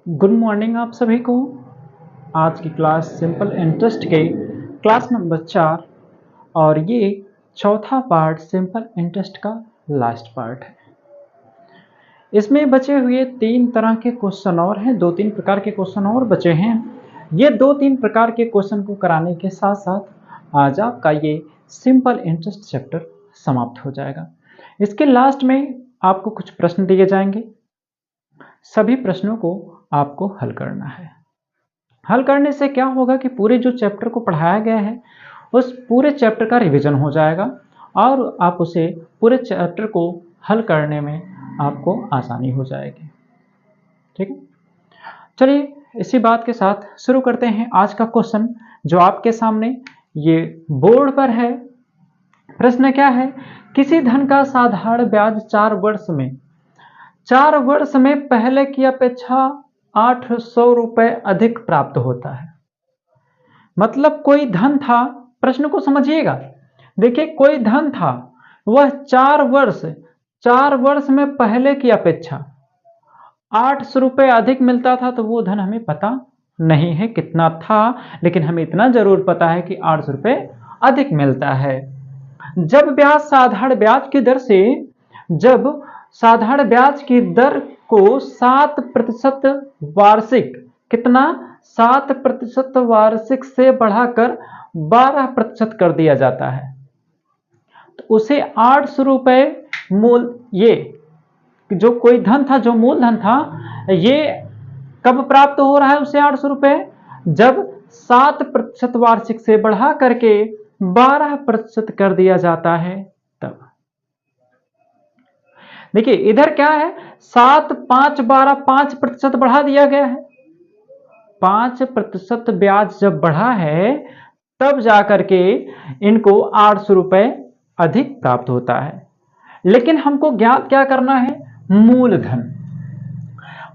Good morning आप सभी को। आज की क्लास सिंपल इंटरेस्ट के क्लास नंबर 4 और ये चौथा पार्ट सिंपल इंटरेस्ट का लास्ट पार्ट है। इसमें बचे हुए 3 तरह के क्वेश्चन और हैं, 2-3 प्रकार के क्वेश्चन और बचे हैं। ये 2-3 प्रकार के क्वेश्चन को कराने के साथ साथ आज आपका ये सिंपल इंटरेस्ट चैप्टर समाप्त हो जाएगा। इसके लास्ट में आपको कुछ प्रश्न दिए जाएंगे। सभी प्रश्नों को आपको हल करना है। हल करने से क्या होगा कि पूरे जो चैप्टर को पढ़ाया गया है उस पूरे चैप्टर का रिवीजन हो जाएगा और आप उसे पूरे चैप्टर को हल करने में आपको आसानी हो जाएगी। ठीक है, चलिए इसी बात के साथ शुरू करते हैं आज का क्वेश्चन जो आपके सामने ये बोर्ड पर है। प्रश्न क्या है? किसी धन का साधारण ब्याज 4 वर्ष में पहले की अपेक्षा 800 रुपए अधिक प्राप्त होता है। मतलब कोई धन था, प्रश्न को समझिएगा। देखिए, कोई धन था, वह 4 वर्ष में पहले की अपेक्षा 800 रुपए अधिक मिलता था। तो वो धन हमें पता नहीं है कितना था, लेकिन हमें इतना जरूर पता है कि 800 रुपए अधिक मिलता है। जब साधारण ब्याज की दर को 7% वार्षिक, कितना 7% वार्षिक से बढ़ाकर 12% कर दिया जाता है, तो उसे 800 रुपए मूल, ये जो कोई धन था, जो मूलधन था, ये कब प्राप्त हो रहा है उसे 800 रुपए? जब 7% वार्षिक से बढ़ा करके 12% कर दिया जाता है तब। देखिए इधर क्या है, 7, 5, 12, 5% बढ़ा दिया गया है। 5% ब्याज जब बढ़ा है तब जाकर के इनको 800 रुपए अधिक प्राप्त होता है। लेकिन हमको ज्ञात क्या करना है? मूलधन।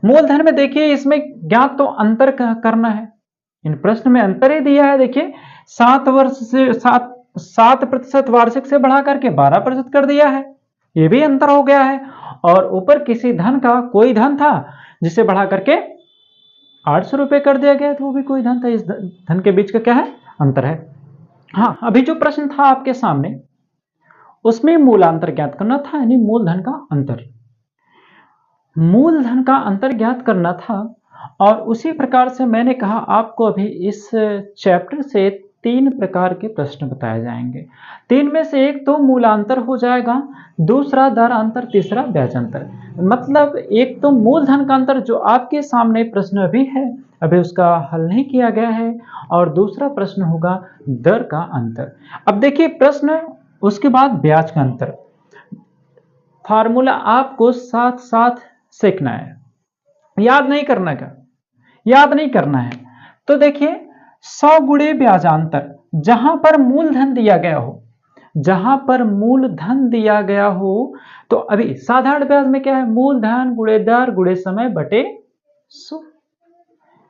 मूलधन में देखिए इसमें ज्ञात तो अंतर करना है। इन प्रश्न में अंतर ही दिया है। देखिए 7% वार्षिक से बढ़ा करके 12% कर दिया है, ये भी अंतर हो गया है। और ऊपर किसी धन का, कोई धन था जिसे बढ़ा करके 800 रुपए कर दिया गया, तो वो भी कोई धन था। इस धन के बीच का क्या है? अंतर है। हाँ, अभी जो प्रश्न था आपके सामने उसमें मूलांतर ज्ञात करना था, यानी मूलधन का अंतर। मूलधन का अंतर ज्ञात करना था। और उसी प्रकार से मैंने कहा आपको अभी इस चैप्टर से 3 प्रकार के प्रश्न बताए जाएंगे। 3 में से एक तो मूलांतर हो जाएगा, दूसरा दर अंतर, तीसरा ब्याज अंतर। मतलब एक तो मूलधन का अंतर जो आपके सामने प्रश्न अभी है, अभी उसका हल नहीं किया गया है, और दूसरा प्रश्न होगा दर का अंतर। अब देखिए प्रश्न, उसके बाद ब्याज का अंतर। फार्मूला आपको साथ साथ सीखना है, याद नहीं करना का, याद नहीं करना है। तो देखिए 100 गुणे ब्याजांतर, जहां पर मूलधन दिया गया हो, जहां पर मूलधन दिया गया हो, तो अभी साधारण ब्याज में क्या है? मूलधन गुणे दर गुणे समय बटे 100।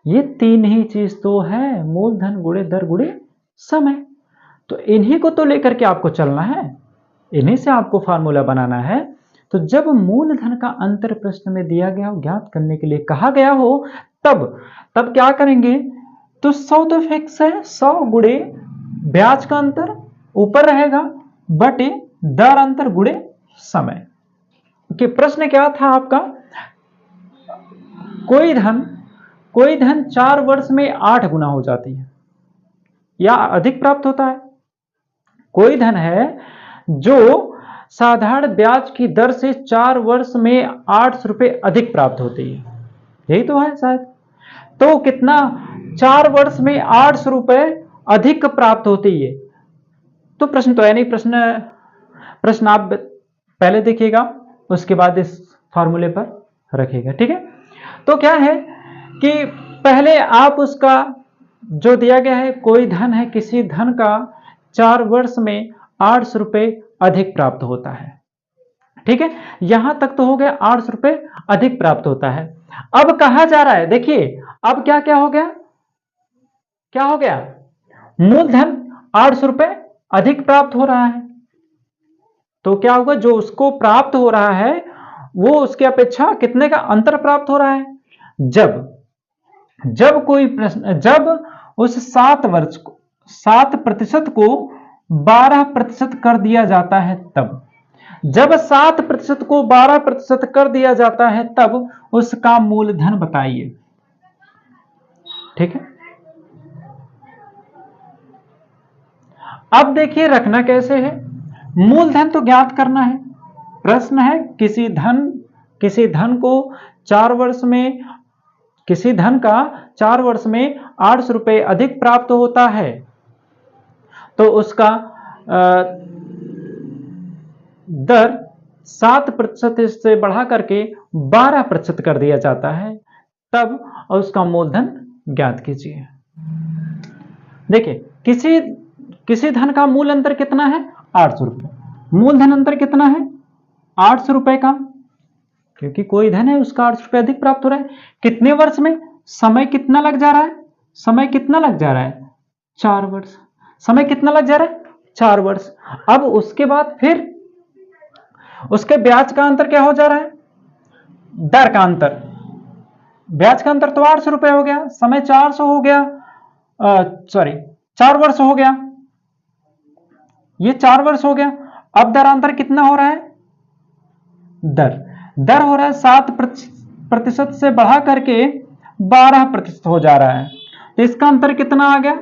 ये 3 ही चीज तो है, मूलधन गुणे दर गुणे समय। तो इन्हीं को तो लेकर के आपको चलना है, इन्हीं से आपको फार्मूला बनाना है। तो जब मूलधन का अंतर प्रश्न में दिया गया हो, ज्ञात करने के लिए कहा गया हो, तब क्या करेंगे? तो 100 तो फिक्स है, 100 गुणे ब्याज का अंतर ऊपर रहेगा बटे दर अंतर गुणे समय। कि प्रश्न क्या था आपका? कोई धन 4 वर्ष में 8 गुना हो जाती है या अधिक प्राप्त होता है। कोई धन है जो साधारण ब्याज की दर से 4 वर्ष में 800 रुपए अधिक प्राप्त होती है, यही तो है शायद। तो कितना? 4 वर्ष में 800 रुपए अधिक प्राप्त होती है। तो प्रश्न तो है नहीं, प्रश्न आप पहले देखिएगा, उसके बाद इस फॉर्मूले पर रखिएगा। ठीक है, तो क्या है कि पहले आप उसका जो दिया गया है, कोई धन है, किसी धन का 4 वर्ष में 800 रुपए अधिक प्राप्त होता है। ठीक है, यहां तक तो हो गया, 800 रुपए अधिक प्राप्त होता है। अब कहा जा रहा है, देखिए अब क्या क्या हो गया? क्या हो गया? मूलधन 800 रुपए अधिक प्राप्त हो रहा है, तो क्या होगा? जो उसको प्राप्त हो रहा है वो उसकी अपेक्षा कितने का अंतर प्राप्त हो रहा है? जब जब उस 7% को 12% कर दिया जाता है तब, जब 7% को 12% कर दिया जाता है तब उसका मूलधन बताइए। ठीक है, अब देखिए रखना कैसे है, मूलधन तो ज्ञात करना है। प्रश्न है किसी धन को 4 वर्ष में, किसी धन का 4 वर्ष में 800 रुपए अधिक प्राप्त होता है, तो उसका दर 7% से बढ़ा करके 12% कर दिया जाता है, तब उसका मूलधन ज्ञात कीजिए। देखिए किसी धन का मूल अंतर कितना है, 800 रुपए। मूलधन अंतर कितना है, 800 रुपए का, क्योंकि कोई धन है उसका 800 रुपए अधिक प्राप्त हो रहा है। कितने वर्ष में, समय कितना लग जा रहा है, समय कितना लग जा रहा है, 4 वर्ष। समय कितना लग जा रहा है, 4 वर्ष। अब उसके बाद फिर उसके ब्याज का अंतर क्या हो जा रहा है, दर का अंतर। ब्याज का अंतर तो 800 रुपए हो गया, समय 400 हो गया, 4 वर्ष हो गया, ये 4 वर्ष हो गया। अब दरांतर कितना हो रहा है, दर हो रहा है 7% से बढ़ा करके 12% हो जा रहा है, तो इसका अंतर कितना आ गया,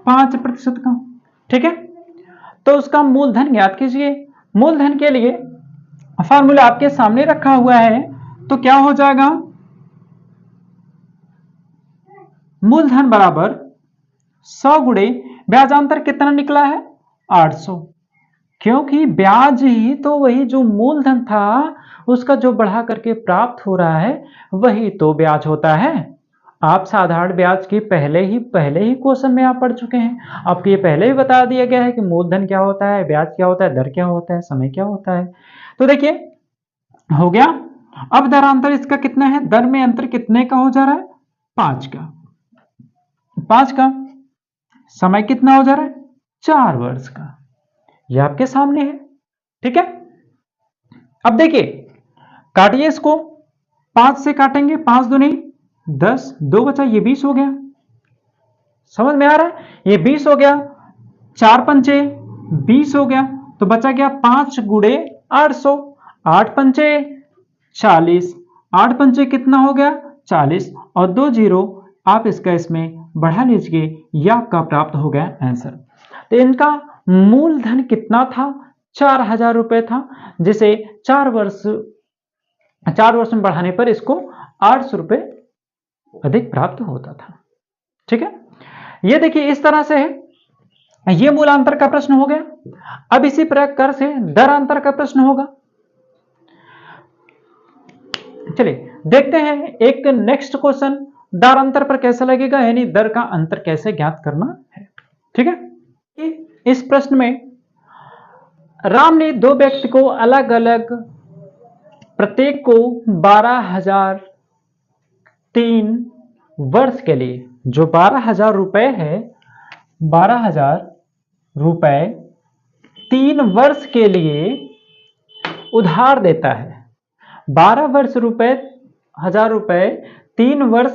5% का। ठीक है, तो उसका मूलधन ज्ञात कीजिए। मूलधन के लिए फार्मूला आपके सामने रखा हुआ है, तो क्या हो जाएगा, मूलधन बराबर 100 गुणे ब्याजांतर कितना निकला है, 800। क्योंकि ब्याज ही तो वही जो मूलधन था उसका जो बढ़ा करके प्राप्त हो रहा है वही तो ब्याज होता है। आप साधारण ब्याज की पहले ही क्वेश्चन में आप पढ़ चुके हैं, आपको ये पहले ही बता दिया गया है कि मूलधन क्या होता है, ब्याज क्या होता है, दर क्या होता है, समय क्या होता है। तो देखिए हो गया। अब दरांतर इसका कितना है, दर में अंतर कितने का हो जा रहा है, 5 का। समय कितना हो जा रहा है, 4 वर्ष का। यह आपके सामने है। ठीक है, अब देखिए काटिए इसको, 5 से काटेंगे, 5 दूनी 10, 2 बचा, ये 20 हो गया। समझ में आ रहा है, ये 20 हो गया, 4 पंचे 20 हो गया, तो बचा गया 5 गुणे 800, 8 पंचे 40, 8 पंचे कितना हो गया, 40, और 2 जीरो आप इसका इसमें बढ़ा लीजिए, यह आपका प्राप्त हो गया आंसर। तो इनका मूलधन कितना था, 4000 रुपए था, जिसे 4 वर्ष में बढ़ाने पर इसको 800 रुपए अधिक प्राप्त होता था। ठीक है, ये देखिए इस तरह से है, ये मूलांतर का प्रश्न हो गया। अब इसी प्रकार से दरांतर का प्रश्न होगा। चलिए देखते हैं एक नेक्स्ट क्वेश्चन, दरांतर पर कैसा लगेगा, यानी दर का अंतर कैसे ज्ञात करना है। ठीक है, इस प्रश्न में राम ने 2 व्यक्ति को अलग अलग, प्रत्येक को 12,000 3 वर्ष के लिए, जो 12,000 रुपए है, 12,000 रुपए 3 वर्ष के लिए उधार देता है। 12,000 रुपए 3 वर्ष,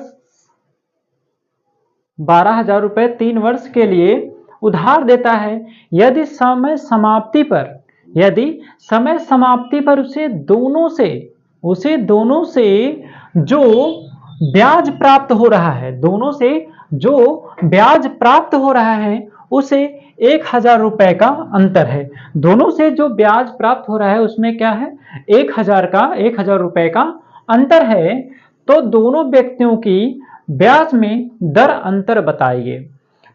12,000 रुपए 3 वर्ष के लिए उधार देता है। यदि समय समाप्ति पर उसे दोनों से जो ब्याज प्राप्त हो रहा है, उसे 1,000 रुपए का अंतर है। दोनों से जो ब्याज प्राप्त हो रहा है उसमें क्या है, 1,000 रुपए का अंतर है। तो दोनों व्यक्तियों की ब्याज में दर अंतर बताइए।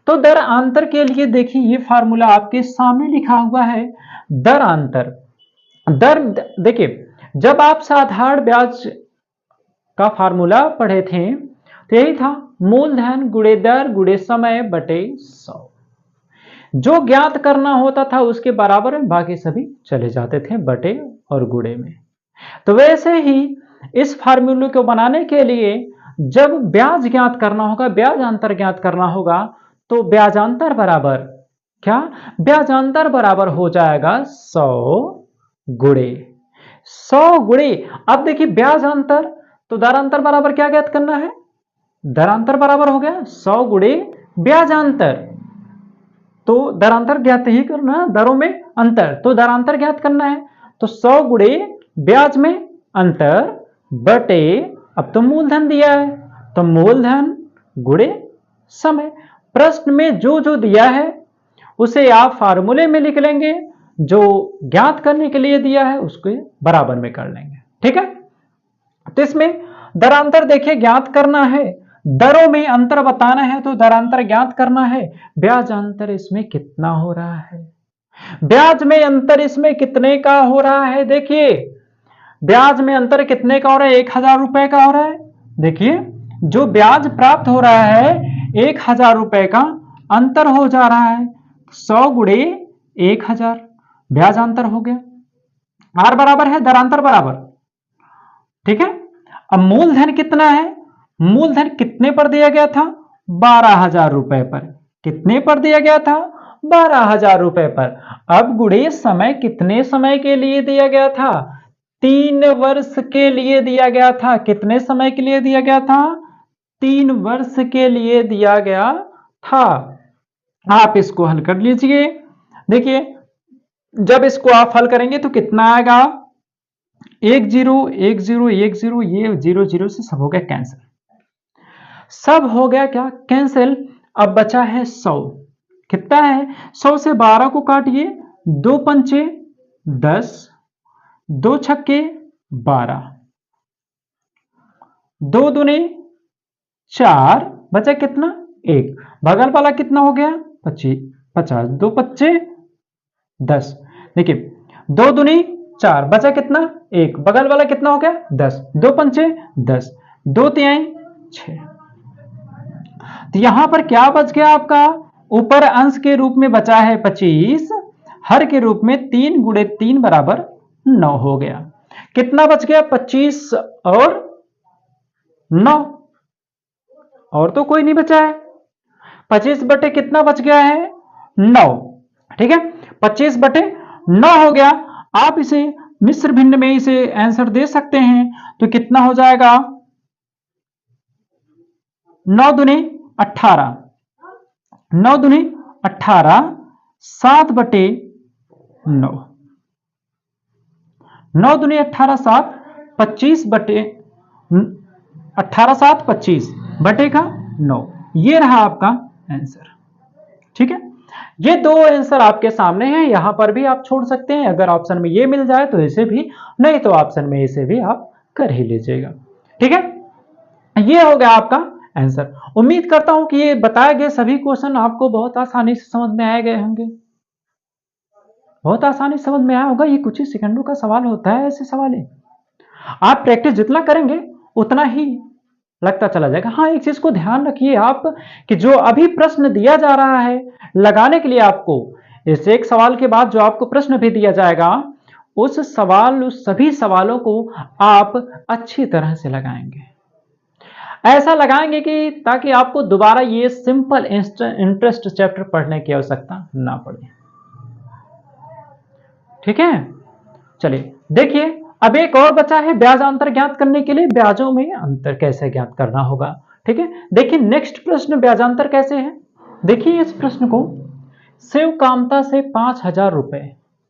तो दर अंतर के लिए देखिए ये फार्मूला आपके सामने लिखा हुआ है, दर अंतर। दर देखिए, जब आप साधारण ब्याज का फार्मूला पढ़े थे तो यही था, मूलधन गुणे दर गुणे समय बटे 100। जो ज्ञात करना होता था उसके बराबर में बाकी सभी चले जाते थे बटे और गुणे में। तो वैसे ही इस फार्मूले को बनाने के लिए जब ब्याज ज्ञात करना होगा, ब्याज अंतर ज्ञात करना होगा, तो ब्याजांतर बराबर क्या, ब्याजांतर बराबर हो जाएगा 100 गुणे। अब देखिए ब्याज अंतर, तो दरांतर बराबर क्या ज्ञात करना है, दरांतर बराबर हो गया 100 गुणे ब्याजांतर। तो दरांतर ज्ञात ही करना, दरों में अंतर, तो दरांतर ज्ञात करना है तो 100 गुणे ब्याज में अंतर बटे, अब तो मूलधन दिया है तो मूलधन गुणे समय। प्रश्न में जो जो दिया है उसे आप फार्मूले में लिख लेंगे, जो ज्ञात करने के लिए दिया है उसको बराबर में कर लेंगे। ठीक है, तो इसमें दरांतर देखिए ज्ञात करना है, दरों में अंतर बताना है तो दरांतर ज्ञात करना है। ब्याज अंतर इसमें कितना हो रहा है, ब्याज में अंतर इसमें कितने का हो रहा है, देखिए ब्याज में अंतर कितने का हो रहा है, 1000 रुपए का हो रहा है। देखिए जो ब्याज प्राप्त हो रहा है 1000 रुपए का अंतर हो जा रहा है, 100 गुणे 1000 ब्याज अंतर हो गया, आर बराबर है दरांतर बराबर। ठीक है, अब मूलधन कितना है, मूलधन कितने पर दिया गया था, 12,000 रुपए पर। कितने पर दिया गया था, 12,000 रुपए पर। अब गुणे समय कितने समय के लिए दिया गया था, 3 वर्ष के लिए दिया गया था। कितने समय के लिए दिया गया था, 3 वर्ष के लिए दिया गया था। आप इसको हल कर लीजिए। देखिए जब इसको आप हल करेंगे तो कितना आएगा, 1 0 1 0 1 0, ये 0 0 से सब हो गया कैंसिल, सब हो गया क्या कैंसिल। अब बचा है 100, कितना है 100 से 12 को काटिए, 2 पंचे 10, 2 छक्के 12, 2 दूने 4, बचा कितना 1, बगल वाला कितना हो गया 25, 50, 2 पच्चे 10। देखिए 2 दूनी 4, बचा कितना 1, बगल वाला कितना हो गया 10, 2 पंचे 10, 2 तिहाई 6। तो यहां पर क्या बच गया आपका, ऊपर अंश के रूप में बचा है 25, हर के रूप में 3 गुणे 3 बराबर 9 हो गया। कितना बच गया 25 और 9, और तो कोई नहीं बचा है। 25 बटे कितना बच गया है 9। ठीक है, 25 बटे 9 हो गया। आप इसे मिश्र भिन्न में इसे आंसर दे सकते हैं, तो कितना हो जाएगा 9 दूनी 18, 9 दूनी 18, 7 बटे 9, 9 दूनी 18 7, 25 बटे 18 7 25 बटे का 9, ये रहा आपका आंसर। ठीक है, ये दो आंसर आपके सामने हैं, यहां पर भी आप छोड़ सकते हैं, अगर ऑप्शन में ये मिल जाए तो इसे भी, नहीं तो ऑप्शन में इसे भी आप कर ही लीजिएगा। ठीक है, ये हो गया आपका आंसर। उम्मीद करता हूं कि ये बताए गए सभी क्वेश्चन आपको बहुत आसानी से समझ में आ गए होंगे, बहुत आसानी से समझ में आया होगा। ये कुछ ही सेकंडों का सवाल होता है, ऐसे सवाल है, आप प्रैक्टिस जितना करेंगे उतना ही लगता चला जाएगा। हाँ, एक चीज को ध्यान रखिए आप कि जो अभी प्रश्न दिया जा रहा है लगाने के लिए, आपको इस एक सवाल के बाद जो आपको प्रश्न भी दिया जाएगा, उस सभी सवालों को आप अच्छी तरह से लगाएंगे, ऐसा लगाएंगे कि ताकि आपको दोबारा ये सिंपल इंटरेस्ट चैप्टर पढ़ने की आवश्यकता ना पड़े। ठीक है, चलिए देखिए अब एक और बचा है ब्याज अंतर ज्ञात करने के लिए, ब्याजों में अंतर कैसे ज्ञात करना होगा। ठीक है, देखिए नेक्स्ट प्रश्न ब्याजांतर कैसे है। देखिए इस प्रश्न को, शिव कामता से 5,000 रुपए,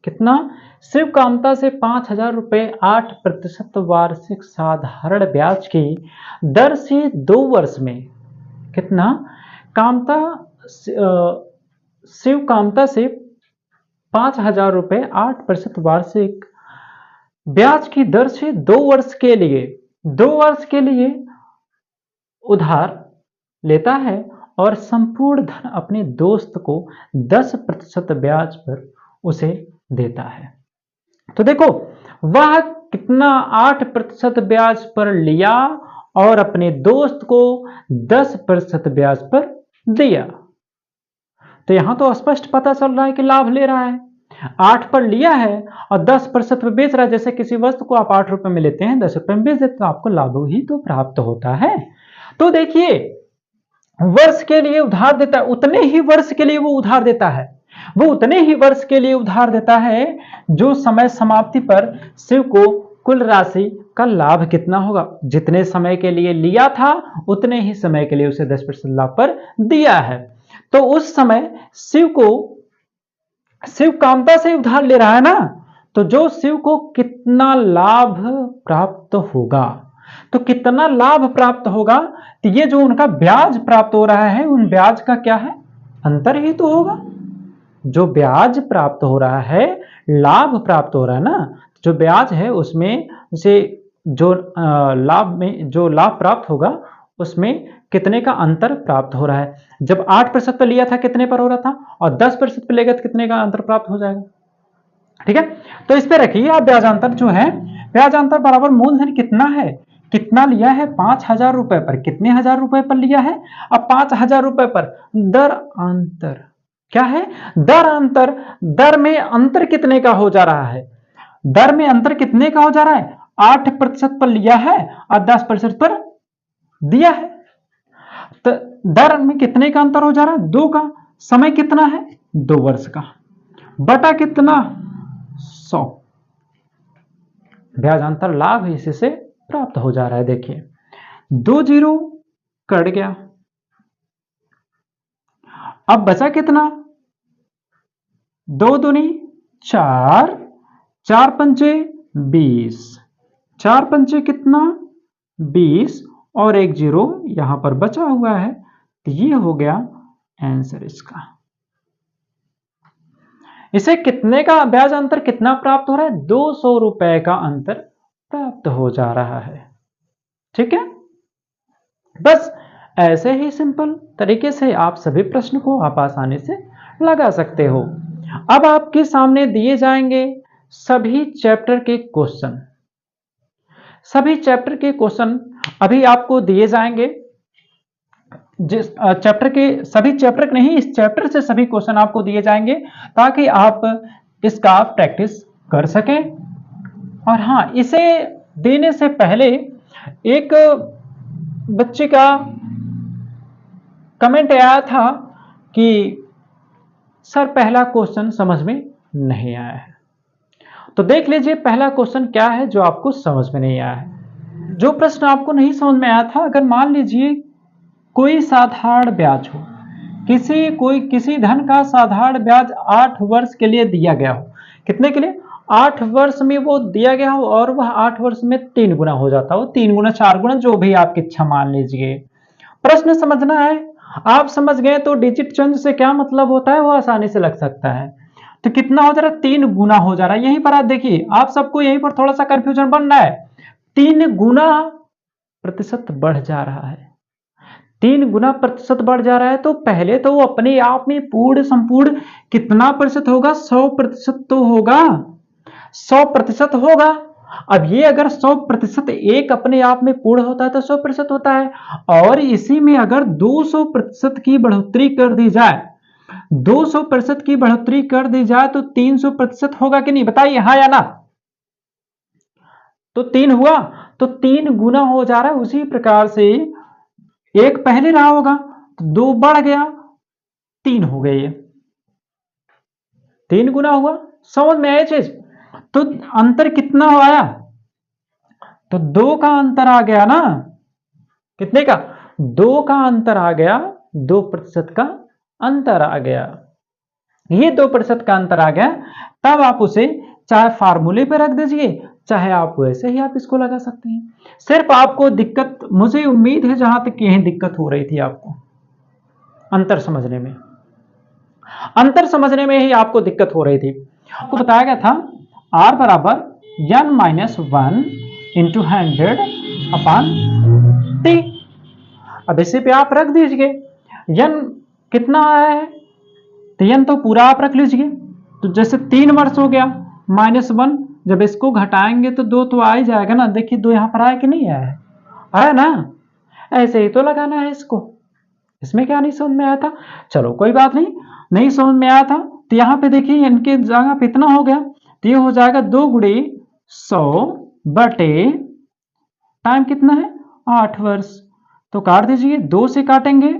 कितना, शिव कामता से 5,000 रुपए 8% वार्षिक साधारण ब्याज की दर से 2 वर्ष में, कितना, शिव कामता से 5,000 रुपए 8% वार्षिक ब्याज की दर से 2 वर्ष के लिए, 2 वर्ष के लिए उधार लेता है और संपूर्ण धन अपने दोस्त को 10% ब्याज पर उसे देता है। तो देखो वह कितना 8% ब्याज पर लिया और अपने दोस्त को 10% ब्याज पर दिया। तो यहां तो स्पष्ट पता चल रहा है कि लाभ ले रहा है, 8 पर लिया है और 10% पे बेच रहा है। जैसे किसी वस्तु को आप 8 रुपए में लेते हैं, 10 रुपए में बेच देते, तो आपको लाभ ही तो प्राप्त होता है। तो देखिए वर्ष के लिए उधार देता है, उतने ही वर्ष के लिए वो उधार देता है, वो उतने ही वर्ष के लिए उधार देता है जो समय समाप्ति पर शिव को कुल राशि का लाभ कितना होगा। जितने समय के लिए लिया था उतने ही समय के लिए उसे 10% लाभ पर दिया है। तो उस समय शिव कामता से उधार ले रहा है ना, तो जो शिव को कितना लाभ प्राप्त होगा, तो कितना लाभ प्राप्त होगा, तो ये जो उनका ब्याज प्राप्त हो रहा है उन ब्याज का क्या है, अंतर ही तो होगा। जो ब्याज प्राप्त हो रहा है, लाभ प्राप्त हो रहा है ना, जो ब्याज है उसमें से जो लाभ प्राप्त होगा उसमें कितने का अंतर प्राप्त हो रहा है। जब 8% पर लिया था कितने पर हो रहा था, और 10% पर लेगा तो कितने का अंतर प्राप्त हो जाएगा। ठीक है, तो इस पे रखिए आप ब्याज अंतर जो है, ब्याज अंतर बराबर मूलधन कितना है, कितना लिया है 5,000 रुपए पर, कितने हजार रुपए पर लिया है, अब 5,000 रुपए पर दर अंतर क्या है, दर अंतर। दर में अंतर कितने का हो जा रहा है, दर में अंतर कितने का हो जा रहा है, 8% पर लिया है और 10% पर दिया है। तो दर में कितने का अंतर हो जा रहा है, 2 का। समय कितना है, 2 वर्ष का, बटा कितना 100। ब्याज अंतर लाभ इससे प्राप्त हो जा रहा है। देखिए 2 जीरो कट गया, अब बचा कितना, 2 दूनी 4, 4 पंचे 20, 4 पंचे कितना 20 और 1 जीरो यहां पर बचा हुआ है, तो ये हो गया आंसर इसका। इसे कितने का ब्याज अंतर कितना प्राप्त हो रहा है, 200 रुपए का अंतर प्राप्त हो जा रहा है। ठीक है, बस ऐसे ही सिंपल तरीके से आप सभी प्रश्न को आप आसानी से लगा सकते हो। अब आपके सामने दिए जाएंगे सभी चैप्टर के क्वेश्चन, सभी चैप्टर के क्वेश्चन अभी आपको दिए जाएंगे। जिस चैप्टर के सभी चैप्टर नहीं, इस चैप्टर से सभी क्वेश्चन आपको दिए जाएंगे ताकि आप इसका प्रैक्टिस कर सकें। और हाँ, इसे देने से पहले एक बच्चे का कमेंट आया था कि सर पहला क्वेश्चन समझ में नहीं आया है, तो देख लीजिए पहला क्वेश्चन क्या है जो आपको समझ में नहीं आया है। जो प्रश्न आपको नहीं समझ में आया था, अगर मान लीजिए कोई साधारण ब्याज हो, किसी धन का साधारण ब्याज 8 वर्ष के लिए दिया गया हो, कितने के लिए, 8 वर्ष में वो दिया गया हो और वह 8 वर्ष में 3 गुना हो जाता हो, 3 गुना 4 गुना जो भी आपकी इच्छा मान लीजिए। प्रश्न समझना है, आप समझ गए तो डिजिट चेंज से क्या मतलब होता है वो आसानी से लग सकता है। तो कितना हो जा रहा है, 3 गुना हो जा रहा है। यहीं पर आप देखिए, आप सबको यहीं पर थोड़ा सा कंफ्यूजन बन रहा है, 3 गुना प्रतिशत बढ़ जा रहा है, 3 गुना प्रतिशत बढ़ जा रहा है। तो पहले तो वो अपने आप में पूर्ण संपूर्ण कितना प्रतिशत होगा, 100% तो होगा, 100% होगा। अब ये अगर 100% एक अपने आप में पूर्ण होता है तो 100% होता है, और इसी में अगर 200% की बढ़ोतरी कर दी जाए, 200% की बढ़ोतरी कर दी जाए तो 300% होगा कि नहीं, बताइए हाँ या ना। तो 3 हुआ तो 3 गुना हो जा रहा है। उसी प्रकार से एक पहले रहा होगा तो 2 बढ़ गया, 3 हो गई, 3 गुना हुआ। समझ में आया चीज, तो अंतर कितना आया, तो 2 का अंतर आ गया ना, कितने का, 2 का अंतर आ गया, 2% का अंतर आ गया, ये 2% का अंतर आ गया। तब आप उसे चाहे फार्मूले पे रख दीजिए, चाहे आप वैसे ही आप इसको लगा सकते हैं। सिर्फ आपको दिक्कत, मुझे उम्मीद है जहां तक यही दिक्कत हो रही थी आपको अंतर समझने में, अंतर समझने में ही आपको दिक्कत हो रही थी। आपको बताया गया था R बराबर n-1 इंटू 100 अपॉन t। अब इसी पे आप रख दीजिए, n कितना आया है, तो n तो पूरा आप रख लीजिए। तो जैसे 3 वर्ष हो गया -1, जब इसको घटाएंगे तो 2 तो आ ही जाएगा ना। देखिए 2 यहां पर आया कि नहीं आया है, आया ना। ऐसे ही तो लगाना है इसको, इसमें क्या नहीं समझ में आया था, चलो कोई बात नहीं, नहीं समझ में आया था तो यहाँ पे देखिए इनके जगह पे इतना हो गया, तो ये हो जाएगा 2 गुणे 100 बटे टाइम कितना है 8 वर्ष। तो काट दीजिए, 2 से काटेंगे,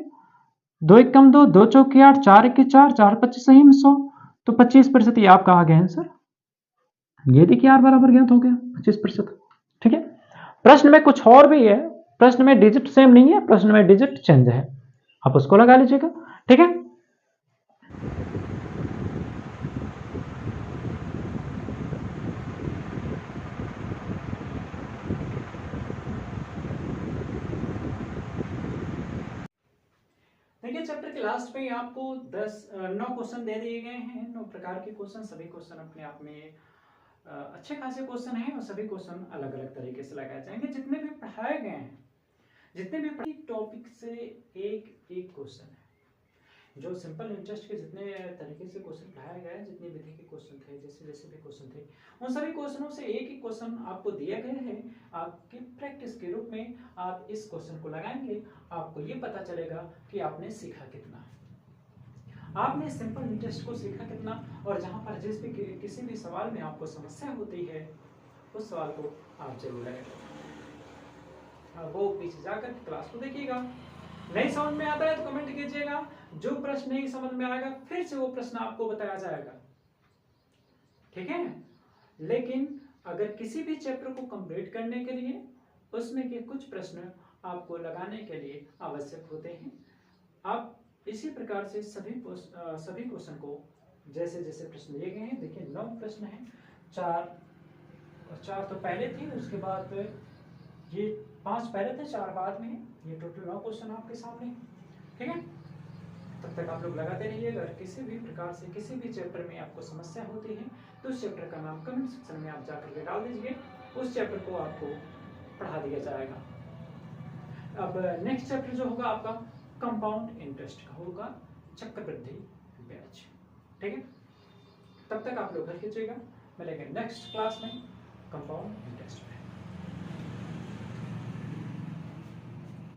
2 एक कम 2, 2 चौके 8, 4 एक 4, 4 25 सही में 100, तो 25% ये आपका आ गया आंसर। ये देखिए r बराबर ज्ञात हो गया 25%। ठीक है, प्रश्न में कुछ और भी है, प्रश्न में डिजिट सेम नहीं है, प्रश्न में डिजिट चेंज है, आप उसको लगा लीजिएगा। ठीक है, देखिए चैप्टर के लास्ट में आपको 9 क्वेश्चन दे दिए गए हैं, 9 प्रकार के क्वेश्चन। सभी क्वेश्चन अपने आप में अच्छे खासे क्वेश्चन हैं और सभी क्वेश्चन अलग अलग तरीके से लगाए जाएंगे। जितने भी पढ़ाए गए हैं, जितने भी टॉपिक से एक एक क्वेश्चन है। जो सिंपल इंटरेस्ट के जितने तरीके से क्वेश्चन पढ़ाया गया है, जितनी विधि के क्वेश्चन थे, जैसे जैसे भी क्वेश्चन थे, उन सभी क्वेश्चनों से एक ही क्वेश्चन आपको दिया गया है। आपकी प्रैक्टिस के रूप में आप इस क्वेश्चन को लगाएंगे, आपको ये पता चलेगा कि आपने सीखा कितना, आपने सिंपल इंटरेस्ट को सीखा कितना। और जहां पर जिस भी किसी भी सवाल में आपको समस्या होती है, उस सवाल को आप जरूर लगाएंगे। वो पीछे जाकर क्लास को देखिएगा। नहीं समझ में आता है तो कमेंट कीजिएगा, जो प्रश्न नहीं समझ में आएगा फिर से वो प्रश्न आपको बताया जाएगा। ठीक है, लेकिन अगर किसी भी चैप्टर को कंप्लीट करने के लिए उसमें के कुछ प्रश्न आपको लगाने के लिए आवश्यक होते हैं। आप इसी प्रकार से सभी क्वेश्चन को जैसे जैसे प्रश्न दिए गए हैं, देखिए 9 प्रश्न हैं, 4 तो पहले थे, उसके बाद ये 5 पहले थे, 4 बाद में, ये टोटल 9 क्वेश्चन आपके सामने। ठीक है, तब तक आप लोग लगाते रहिए। अगर किसी भी प्रकार से किसी भी चैप्टर में आपको समस्या होती है तो उस चैप्टर का नाम कमेंट सेक्शन में आप जाकर के डाल दीजिए, उस चैप्टर को आपको पढ़ा दिया जाएगा। अब नेक्स्ट चैप्टर जो होगा आपका कंपाउंड इंटरेस्ट का होगा, चक्रवृद्धि ब्याज। ठीक है, तब तक आप लोग घर कीजिएगा, मिलेंगे नेक्स्ट क्लास में कंपाउंड इंटरेस्ट में।